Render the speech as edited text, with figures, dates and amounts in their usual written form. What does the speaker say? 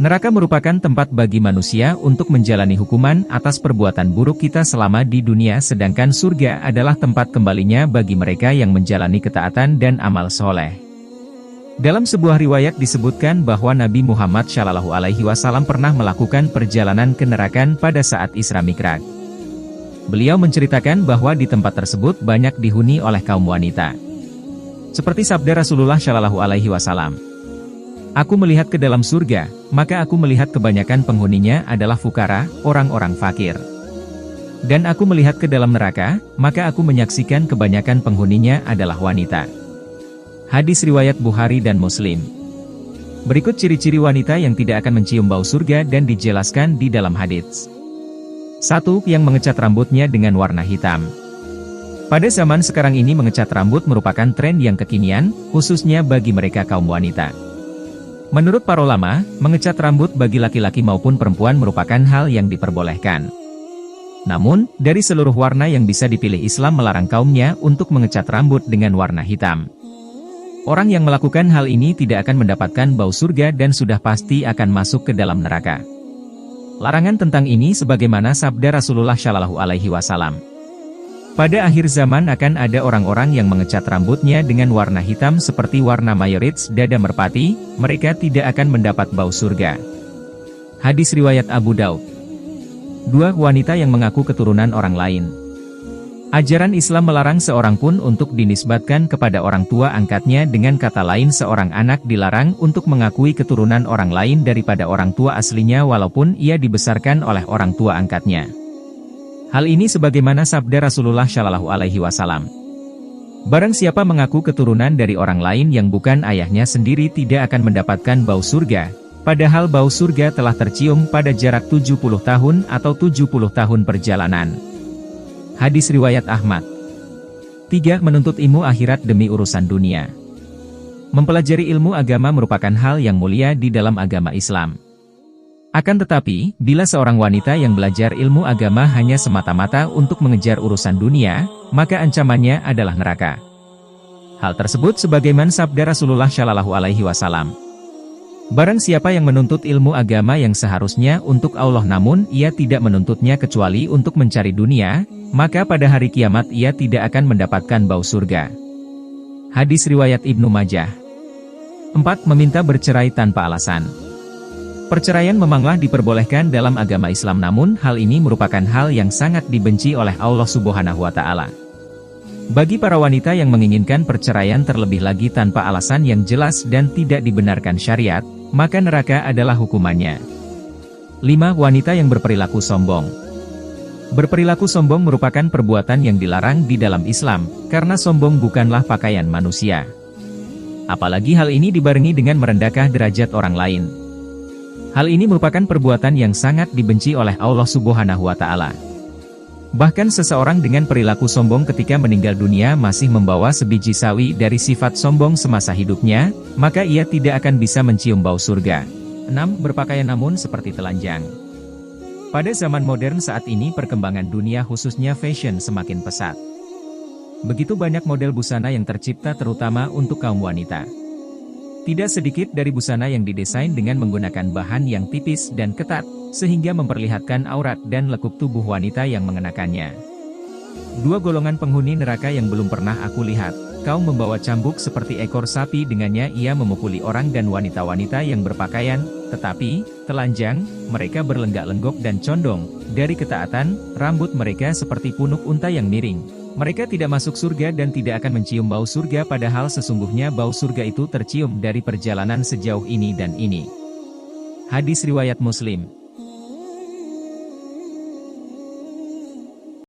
Neraka merupakan tempat bagi manusia untuk menjalani hukuman atas perbuatan buruk kita selama di dunia, sedangkan surga adalah tempat kembalinya bagi mereka yang menjalani ketaatan dan amal soleh. Dalam sebuah riwayat disebutkan bahwa Nabi Muhammad SAW pernah melakukan perjalanan ke neraka pada saat Isra Mi'raj. Beliau menceritakan bahwa di tempat tersebut banyak dihuni oleh kaum wanita. Seperti sabda Rasulullah SAW, "Aku melihat ke dalam surga, maka aku melihat kebanyakan penghuninya adalah fukara, orang-orang fakir. Dan aku melihat ke dalam neraka, maka aku menyaksikan kebanyakan penghuninya adalah wanita." Hadis riwayat Bukhari dan Muslim. Berikut ciri-ciri wanita yang tidak akan mencium bau surga dan dijelaskan di dalam hadis. 1. Yang mengecat rambutnya dengan warna hitam. Pada zaman sekarang ini mengecat rambut merupakan tren yang kekinian, khususnya bagi mereka kaum wanita. Menurut para ulama, mengecat rambut bagi laki-laki maupun perempuan merupakan hal yang diperbolehkan. Namun, dari seluruh warna yang bisa dipilih, Islam melarang kaumnya untuk mengecat rambut dengan warna hitam. Orang yang melakukan hal ini tidak akan mendapatkan bau surga dan sudah pasti akan masuk ke dalam neraka. Larangan tentang ini sebagaimana sabda Rasulullah SAW. Pada akhir zaman akan ada orang-orang yang mengecat rambutnya dengan warna hitam seperti warna mayorites dada merpati, mereka tidak akan mendapat bau surga. Hadis riwayat Abu Daud. 2. Wanita yang mengaku keturunan orang lain. Ajaran Islam melarang seorang pun untuk dinisbatkan kepada orang tua angkatnya, dengan kata lain seorang anak dilarang untuk mengakui keturunan orang lain daripada orang tua aslinya walaupun ia dibesarkan oleh orang tua angkatnya. Hal ini sebagaimana sabda Rasulullah SAW. Barang siapa mengaku keturunan dari orang lain yang bukan ayahnya sendiri tidak akan mendapatkan bau surga, padahal bau surga telah tercium pada jarak 70 tahun atau 70 tahun perjalanan. Hadis riwayat Ahmad. 3. Menuntut ilmu akhirat demi urusan dunia. Mempelajari ilmu agama merupakan hal yang mulia di dalam agama Islam. Akan tetapi, bila seorang wanita yang belajar ilmu agama hanya semata-mata untuk mengejar urusan dunia, maka ancamannya adalah neraka. Hal tersebut sebagaimana sabda Rasulullah SAW. Barang siapa yang menuntut ilmu agama yang seharusnya untuk Allah namun ia tidak menuntutnya kecuali untuk mencari dunia, maka pada hari kiamat ia tidak akan mendapatkan bau surga. Hadis riwayat Ibnu Majah. 4. Meminta bercerai tanpa alasan. Perceraian memanglah diperbolehkan dalam agama Islam, namun hal ini merupakan hal yang sangat dibenci oleh Allah Subhanahu wa Ta'ala. Bagi para wanita yang menginginkan perceraian terlebih lagi tanpa alasan yang jelas dan tidak dibenarkan syariat, maka neraka adalah hukumannya. 5. Wanita yang berperilaku sombong. Berperilaku sombong merupakan perbuatan yang dilarang di dalam Islam, karena sombong bukanlah pakaian manusia. Apalagi hal ini dibarengi dengan merendahkan derajat orang lain. Hal ini merupakan perbuatan yang sangat dibenci oleh Allah Subhanahu wa Ta'ala. Bahkan seseorang dengan perilaku sombong ketika meninggal dunia masih membawa sebiji sawi dari sifat sombong semasa hidupnya, maka ia tidak akan bisa mencium bau surga. 6. Berpakaian namun seperti telanjang. Pada zaman modern saat ini perkembangan dunia khususnya fashion semakin pesat. Begitu banyak model busana yang tercipta terutama untuk kaum wanita. Tidak sedikit dari busana yang didesain dengan menggunakan bahan yang tipis dan ketat, sehingga memperlihatkan aurat dan lekuk tubuh wanita yang mengenakannya. 2. Golongan penghuni neraka yang belum pernah aku lihat, kaum membawa cambuk seperti ekor sapi, dengannya ia memukuli orang dan wanita-wanita yang berpakaian, tetapi telanjang, mereka berlenggak-lenggok dan condong, dari ketaatan, rambut mereka seperti punuk unta yang miring. Mereka tidak masuk surga dan tidak akan mencium bau surga, padahal sesungguhnya bau surga itu tercium dari perjalanan sejauh ini dan ini. Hadis riwayat Muslim.